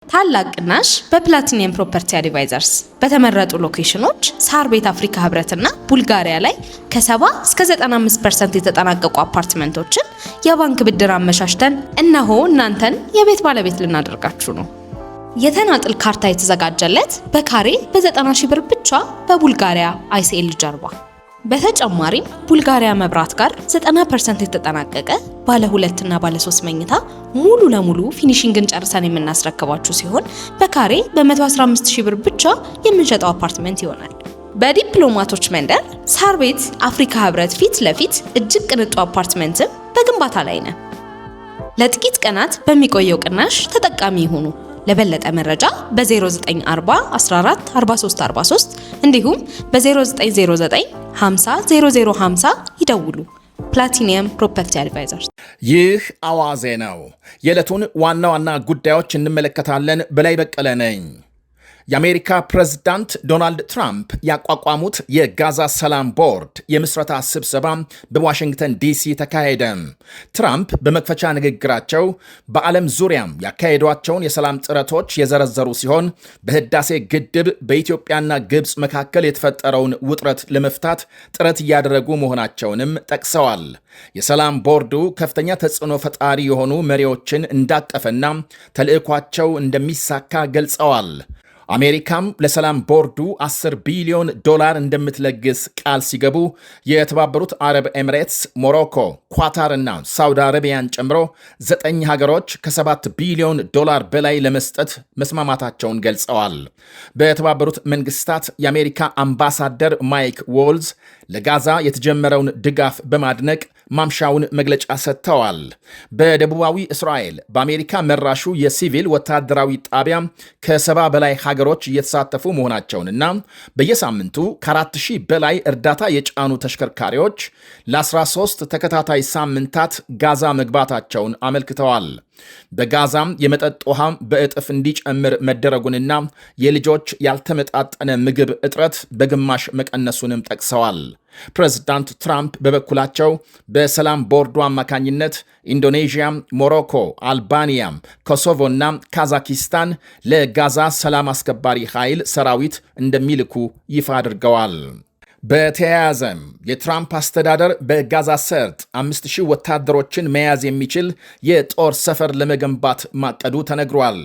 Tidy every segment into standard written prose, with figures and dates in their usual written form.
ታላቅ ቅናሽ በፕላቲኒየም ፕሮፐርቲ አድቫይዘርስ በተመረጡ ሎኬሽኖች ሳር ቤት አፍሪካ ህብረትና ቡልጋሪያ ላይ ከ70 እስከ 95% የተጠናቀቁ አፓርትመንቶችን የባንክ ብድር አመሻሽተን እነሆ እናንተን የቤት ባለቤት ልናደርጋችሁ ነው። የተናጥል ካርታ የተዘጋጀለት በካሬ በ90 ሺህ ብር ብቻ በቡልጋሪያ አይሲኤል ጀርባ። በተጨማሪም ቡልጋሪያ መብራት ጋር 90% የተጠናቀቀ ባለ 2 እና ባለ 3 መኝታ ሙሉ ለሙሉ ፊኒሺንግን ጨርሰን የምናስረክባችሁ ሲሆን በካሬ በ115 ሺህ ብር ብቻ የምንሸጠው አፓርትመንት ይሆናል። በዲፕሎማቶች መንደር ሳር ቤት አፍሪካ ህብረት ፊት ለፊት እጅግ ቅንጡ አፓርትመንትም በግንባታ ላይ ነው። ለጥቂት ቀናት በሚቆየው ቅናሽ ተጠቃሚ ይሁኑ። ለበለጠ መረጃ በ0940 14 43 43 እንዲሁም በ0909 50 0050 ይደውሉ። ፕላቲኒየም ፕሮፐርቲ አድቫይዘርስ። ይህ አዋዜ ነው። የዕለቱን ዋና ዋና ጉዳዮች እንመለከታለን። በላይ በቀለ ነኝ። የአሜሪካ ፕሬዝዳንት ዶናልድ ትራምፕ ያቋቋሙት የጋዛ ሰላም ቦርድ የምስረታ ስብሰባ በዋሽንግተን ዲሲ ተካሄደ። ትራምፕ በመክፈቻ ንግግራቸው በዓለም ዙሪያም ያካሄዷቸውን የሰላም ጥረቶች የዘረዘሩ ሲሆን በህዳሴ ግድብ በኢትዮጵያና ግብፅ መካከል የተፈጠረውን ውጥረት ለመፍታት ጥረት እያደረጉ መሆናቸውንም ጠቅሰዋል። የሰላም ቦርዱ ከፍተኛ ተጽዕኖ ፈጣሪ የሆኑ መሪዎችን እንዳቀፈና ተልዕኳቸው እንደሚሳካ ገልጸዋል። አሜሪካም ለሰላም ቦርዱ $10 ቢሊዮን እንደምትለግስ ቃል ሲገቡ የተባበሩት አረብ ኤሚሬትስ፣ ሞሮኮ፣ ኳታር እና ሳውዲ አረቢያን ጨምሮ 9 ሀገሮች ከ$7 ቢሊዮን በላይ ለመስጠት መስማማታቸውን ገልጸዋል። በተባበሩት መንግስታት የአሜሪካ አምባሳደር ማይክ ዎልዝ ለጋዛ የተጀመረውን ድጋፍ በማድነቅ ማምሻውን መግለጫ ሰጥተዋል። በደቡባዊ እስራኤል በአሜሪካ መራሹ የሲቪል ወታደራዊ ጣቢያ ከ70 በላይ ሀገሮች እየተሳተፉ መሆናቸውንና በየሳምንቱ ከ4000 በላይ እርዳታ የጫኑ ተሽከርካሪዎች ለ13 ተከታታይ ሳምንታት ጋዛ መግባታቸውን አመልክተዋል። በጋዛም የመጠጥ ውሃ በእጥፍ እንዲጨምር መደረጉንና የልጆች ያልተመጣጠነ ምግብ እጥረት በግማሽ መቀነሱንም ጠቅሰዋል። ፕሬዝዳንት ትራምፕ በበኩላቸው በሰላም ቦርዱ አማካኝነት ኢንዶኔዥያ፣ ሞሮኮ፣ አልባኒያ፣ ኮሶቮ እና ካዛኪስታን ለጋዛ ሰላም አስከባሪ ኃይል ሰራዊት እንደሚልኩ ይፋ አድርገዋል። በተያያዘም የትራምፕ አስተዳደር በጋዛ ሰርጥ 5000 ወታደሮችን መያዝ የሚችል የጦር ሰፈር ለመገንባት ማቀዱ ተነግሯል።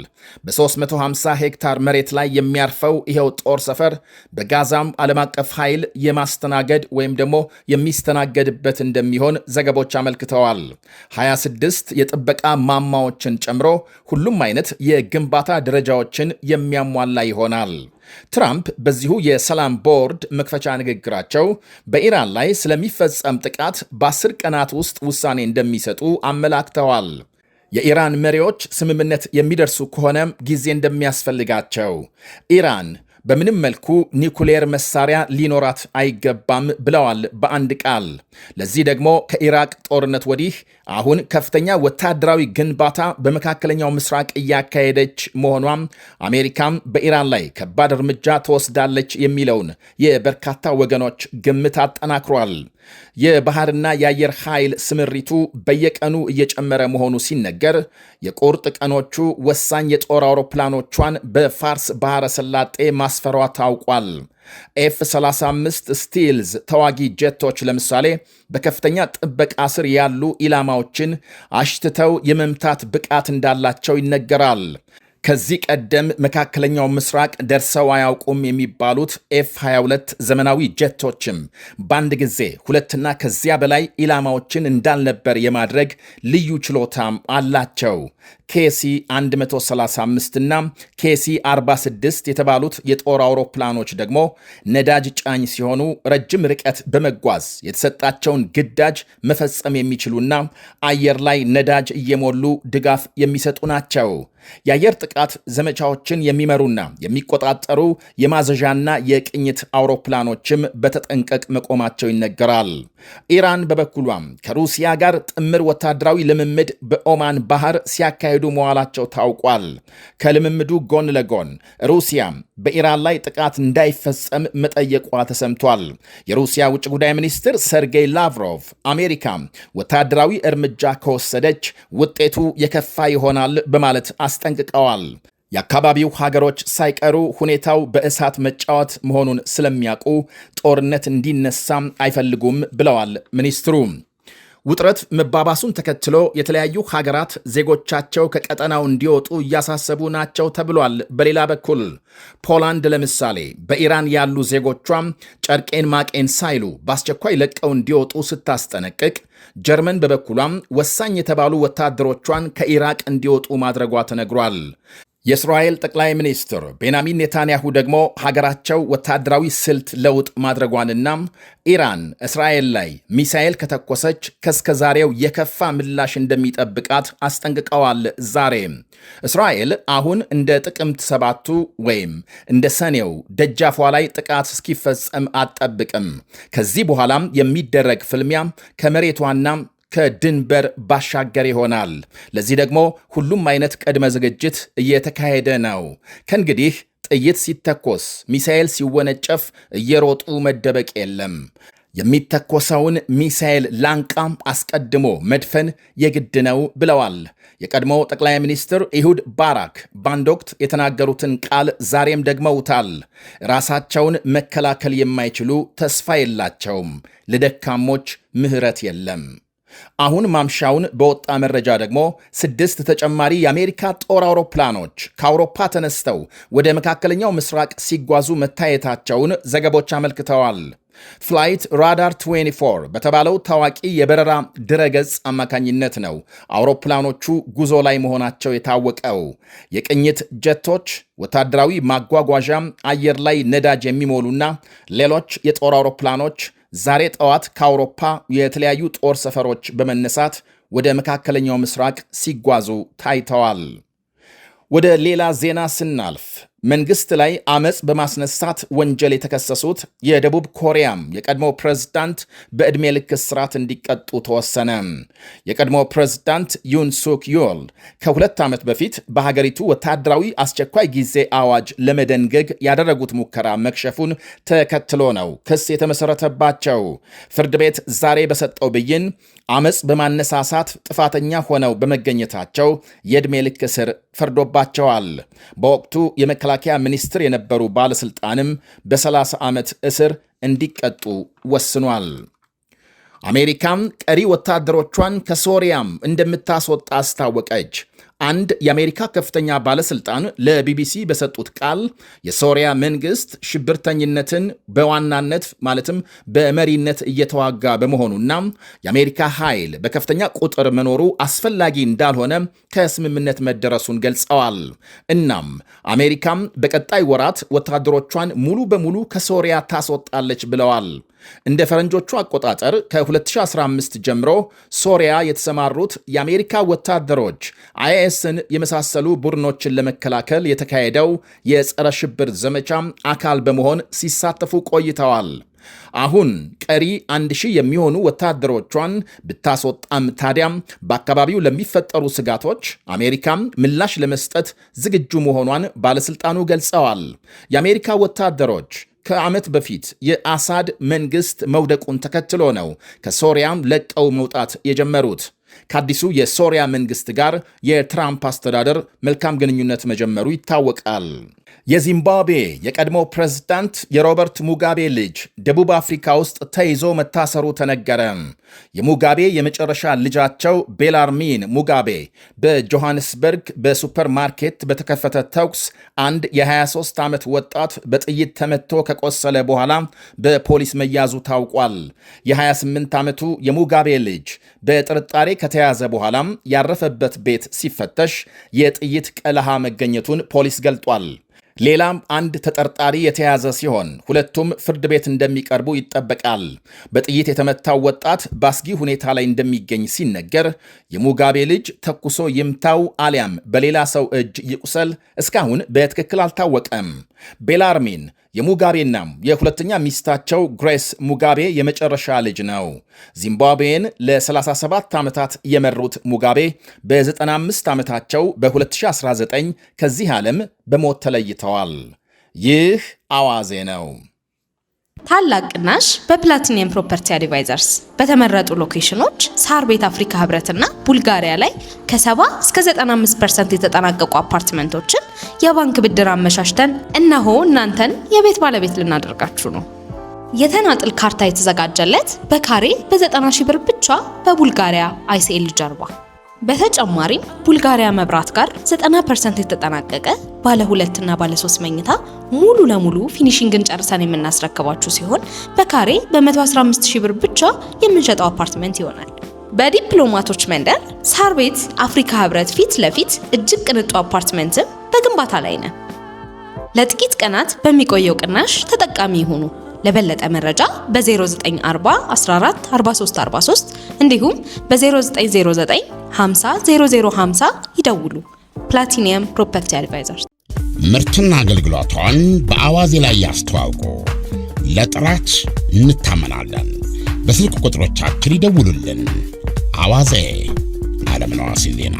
በ350 ሄክታር መሬት ላይ የሚያርፈው ይኸው ጦር ሰፈር በጋዛም ዓለም አቀፍ ኃይል የማስተናገድ ወይም ደግሞ የሚስተናገድበት እንደሚሆን ዘገቦች አመልክተዋል። 26 የጥበቃ ማማዎችን ጨምሮ ሁሉም አይነት የግንባታ ደረጃዎችን የሚያሟላ ይሆናል። ትራምፕ በዚሁ የሰላም ቦርድ መክፈቻ ንግግራቸው በኢራን ላይ ስለሚፈጸም ጥቃት በ10 ቀናት ውስጥ ውሳኔ እንደሚሰጡ አመላክተዋል። የኢራን መሪዎች ስምምነት የሚደርሱ ከሆነም ጊዜ እንደሚያስፈልጋቸው፣ ኢራን በምንም መልኩ ኒኩሌር መሳሪያ ሊኖራት አይገባም ብለዋል በአንድ ቃል። ለዚህ ደግሞ ከኢራቅ ጦርነት ወዲህ አሁን ከፍተኛ ወታደራዊ ግንባታ በመካከለኛው ምስራቅ እያካሄደች መሆኗም አሜሪካም በኢራን ላይ ከባድ እርምጃ ትወስዳለች የሚለውን የበርካታ ወገኖች ግምት አጠናክሯል። የባህርና የአየር ኃይል ስምሪቱ በየቀኑ እየጨመረ መሆኑ ሲነገር የቁርጥ ቀኖቹ ወሳኝ የጦር አውሮፕላኖቿን በፋርስ ባህረ ሰላጤ ማስፈሯ ታውቋል። ኤፍ-35 ስቲልዝ ተዋጊ ጀቶች ለምሳሌ በከፍተኛ ጥበቃ ስር ያሉ ኢላማዎችን አሽትተው የመምታት ብቃት እንዳላቸው ይነገራል። ከዚህ ቀደም መካከለኛው ምስራቅ ደርሰው አያውቁም የሚባሉት ኤፍ-22 ዘመናዊ ጀቶችም በአንድ ጊዜ 2 እና ከዚያ በላይ ኢላማዎችን እንዳልነበር የማድረግ ልዩ ችሎታም አላቸው። ኬሲ 135 እና ኬሲ 46 የተባሉት የጦር አውሮፕላኖች ደግሞ ነዳጅ ጫኝ ሲሆኑ ረጅም ርቀት በመጓዝ የተሰጣቸውን ግዳጅ መፈጸም የሚችሉና አየር ላይ ነዳጅ እየሞሉ ድጋፍ የሚሰጡ ናቸው። የአየር ጥቃት ዘመቻዎችን የሚመሩና የሚቆጣጠሩ የማዘዣና የቅኝት አውሮፕላኖችም በተጠንቀቅ መቆማቸው ይነገራል። ኢራን በበኩሏም ከሩሲያ ጋር ጥምር ወታደራዊ ልምምድ በኦማን ባህር ሲያካሂዱ መዋላቸው ታውቋል። ከልምምዱ ጎን ለጎን ሩሲያም በኢራን ላይ ጥቃት እንዳይፈጸም መጠየቋ ተሰምቷል። የሩሲያ ውጭ ጉዳይ ሚኒስትር ሰርጌይ ላቭሮቭ አሜሪካ ወታደራዊ እርምጃ ከወሰደች ውጤቱ የከፋ ይሆናል በማለት አስጠንቅቀዋል። የአካባቢው ሀገሮች ሳይቀሩ ሁኔታው በእሳት መጫወት መሆኑን ስለሚያውቁ ጦርነት እንዲነሳም አይፈልጉም ብለዋል ሚኒስትሩ። ውጥረት መባባሱን ተከትሎ የተለያዩ ሀገራት ዜጎቻቸው ከቀጠናው እንዲወጡ እያሳሰቡ ናቸው ተብሏል። በሌላ በኩል ፖላንድ ለምሳሌ በኢራን ያሉ ዜጎቿም ጨርቄን ማቄን ሳይሉ በአስቸኳይ ለቀው እንዲወጡ ስታስጠነቅቅ፣ ጀርመን በበኩሏም ወሳኝ የተባሉ ወታደሮቿን ከኢራቅ እንዲወጡ ማድረጓ ተነግሯል። የእስራኤል ጠቅላይ ሚኒስትር ቤንያሚን ኔታንያሁ ደግሞ ሀገራቸው ወታደራዊ ስልት ለውጥ ማድረጓንና ኢራን እስራኤል ላይ ሚሳኤል ከተኮሰች ከእስከዛሬው የከፋ ምላሽ እንደሚጠብቃት አስጠንቅቀዋል። ዛሬ እስራኤል አሁን እንደ ጥቅምት 7ቱ ወይም እንደ ሰኔው ደጃፏ ላይ ጥቃት እስኪፈጸም አትጠብቅም። ከዚህ በኋላም የሚደረግ ፍልሚያ ከመሬቷና ከድንበር ባሻገር ይሆናል። ለዚህ ደግሞ ሁሉም አይነት ቅድመ ዝግጅት እየተካሄደ ነው። ከእንግዲህ ጥይት ሲተኮስ፣ ሚሳኤል ሲወነጨፍ እየሮጡ መደበቅ የለም። የሚተኮሰውን ሚሳኤል ላንቃም አስቀድሞ መድፈን የግድ ነው ብለዋል የቀድሞ ጠቅላይ ሚኒስትር ኢሁድ ባራክ። በአንድ ወቅት የተናገሩትን ቃል ዛሬም ደግመውታል። ራሳቸውን መከላከል የማይችሉ ተስፋ የላቸውም፣ ለደካሞች ምሕረት የለም። አሁን ማምሻውን በወጣ መረጃ ደግሞ 6 ተጨማሪ የአሜሪካ ጦር አውሮፕላኖች ከአውሮፓ ተነስተው ወደ መካከለኛው ምስራቅ ሲጓዙ መታየታቸውን ዘገቦች አመልክተዋል። ፍላይት ራዳር 24 በተባለው ታዋቂ የበረራ ድረገጽ አማካኝነት ነው አውሮፕላኖቹ ጉዞ ላይ መሆናቸው የታወቀው። የቅኝት ጀቶች፣ ወታደራዊ ማጓጓዣ፣ አየር ላይ ነዳጅ የሚሞሉና ሌሎች የጦር አውሮፕላኖች ዛሬ ጠዋት ከአውሮፓ የተለያዩ ጦር ሰፈሮች በመነሳት ወደ መካከለኛው ምስራቅ ሲጓዙ ታይተዋል። ወደ ሌላ ዜና ስናልፍ መንግስት ላይ አመፅ በማስነሳት ወንጀል የተከሰሱት የደቡብ ኮሪያም የቀድሞ ፕሬዝዳንት በዕድሜ ልክ እስራት እንዲቀጡ ተወሰነ። የቀድሞ ፕሬዝዳንት ዩን ሱክ ዮል ከ2 ዓመት በፊት በሀገሪቱ ወታደራዊ አስቸኳይ ጊዜ አዋጅ ለመደንገግ ያደረጉት ሙከራ መክሸፉን ተከትሎ ነው ክስ የተመሰረተባቸው። ፍርድ ቤት ዛሬ በሰጠው ብይን አመፅ በማነሳሳት ጥፋተኛ ሆነው በመገኘታቸው የዕድሜ ልክ እስር ፈርዶባቸዋል። በወቅቱ የመከላከያ ሚኒስትር የነበሩ ባለሥልጣንም በ30 ዓመት እስር እንዲቀጡ ወስኗል። አሜሪካም ቀሪ ወታደሮቿን ከሶሪያም እንደምታስወጣ አስታወቀች። አንድ የአሜሪካ ከፍተኛ ባለስልጣን ለቢቢሲ በሰጡት ቃል የሶሪያ መንግስት ሽብርተኝነትን በዋናነት ማለትም በመሪነት እየተዋጋ በመሆኑና የአሜሪካ ኃይል በከፍተኛ ቁጥር መኖሩ አስፈላጊ እንዳልሆነ ከስምምነት መደረሱን ገልጸዋል። እናም አሜሪካም በቀጣይ ወራት ወታደሮቿን ሙሉ በሙሉ ከሶሪያ ታስወጣለች ብለዋል። እንደ ፈረንጆቹ አቆጣጠር ከ2015 ጀምሮ ሶሪያ የተሰማሩት የአሜሪካ ወታደሮች አይኤስን የመሳሰሉ ቡድኖችን ለመከላከል የተካሄደው የጸረ ሽብር ዘመቻ አካል በመሆን ሲሳተፉ ቆይተዋል። አሁን ቀሪ 1000 የሚሆኑ ወታደሮቿን ብታስወጣም ታዲያም በአካባቢው ለሚፈጠሩ ስጋቶች አሜሪካም ምላሽ ለመስጠት ዝግጁ መሆኗን ባለስልጣኑ ገልጸዋል። የአሜሪካ ወታደሮች ከዓመት በፊት የአሳድ መንግስት መውደቁን ተከትሎ ነው ከሶሪያም ለቀው መውጣት የጀመሩት። ከአዲሱ የሶሪያ መንግስት ጋር የትራምፕ አስተዳደር መልካም ግንኙነት መጀመሩ ይታወቃል። የዚምባብዌ የቀድሞ ፕሬዝዳንት የሮበርት ሙጋቤ ልጅ ደቡብ አፍሪካ ውስጥ ተይዞ መታሰሩ ተነገረ። የሙጋቤ የመጨረሻ ልጃቸው ቤላርሚን ሙጋቤ በጆሃንስበርግ በሱፐርማርኬት በተከፈተ ተኩስ አንድ የ23 ዓመት ወጣት በጥይት ተመቶ ከቆሰለ በኋላ በፖሊስ መያዙ ታውቋል። የ28 ዓመቱ የሙጋቤ ልጅ በጥርጣሬ ከተያዘ በኋላም ያረፈበት ቤት ሲፈተሽ የጥይት ቀለሃ መገኘቱን ፖሊስ ገልጧል። ሌላም አንድ ተጠርጣሪ የተያዘ ሲሆን ሁለቱም ፍርድ ቤት እንደሚቀርቡ ይጠበቃል። በጥይት የተመታው ወጣት በአስጊ ሁኔታ ላይ እንደሚገኝ ሲነገር የሙጋቤ ልጅ ተኩሶ ይምታው አሊያም በሌላ ሰው እጅ ይቁሰል እስካሁን በትክክል አልታወቀም። ቤላርሚን የሙጋቤና የሁለተኛ ሚስታቸው ግሬስ ሙጋቤ የመጨረሻ ልጅ ነው። ዚምባብዌን ለ37 ዓመታት የመሩት ሙጋቤ በ95 ዓመታቸው በ2019 ከዚህ ዓለም በሞት ተለይተዋል። ይህ አዋዜ ነው። ታላቅ ቅናሽ በፕላቲኒየም ፕሮፐርቲ አድቫይዘርስ በተመረጡ ሎኬሽኖች ሳር ቤት አፍሪካ ህብረትና ቡልጋሪያ ላይ ከ70 እስከ 95% የተጠናቀቁ አፓርትመንቶችን የባንክ ብድር አመቻችተን እነሆ እናንተን የቤት ባለቤት ልናደርጋችሁ ነው። የተናጥል ካርታ የተዘጋጀለት በካሬ በ90 ሺህ ብር ብቻ በቡልጋሪያ አይሲኤል ጀርባ። በተጨማሪም ቡልጋሪያ መብራት ጋር 90% የተጠናቀቀ ባለ 2 እና ባለ 3 መኝታ ሙሉ ለሙሉ ፊኒሺንግን ጨርሰን የምናስረክባችሁ ሲሆን በካሬ በ115 ሺህ ብር ብቻ የምንሸጠው አፓርትመንት ይሆናል። በዲፕሎማቶች መንደር ሳር ቤት አፍሪካ ህብረት ፊት ለፊት እጅግ ቅንጡ አፓርትመንትም በግንባታ ላይ ነን። ለጥቂት ቀናት በሚቆየው ቅናሽ ተጠቃሚ ይሁኑ። ለበለጠ መረጃ በ0940 14 43 43 እንዲሁም በ0909 50 0050 ይደውሉ። ፕላቲኒየም ፕሮፐርቲ አድቫይዘርስ። ምርትና አገልግሎቷን በአዋዜ ላይ ያስተዋውቁ። ለጥራች እንታመናለን። በስልክ ቁጥሮቻችን ይደውሉልን። አዋዜ ዓለምነህ ዋሴ ዜና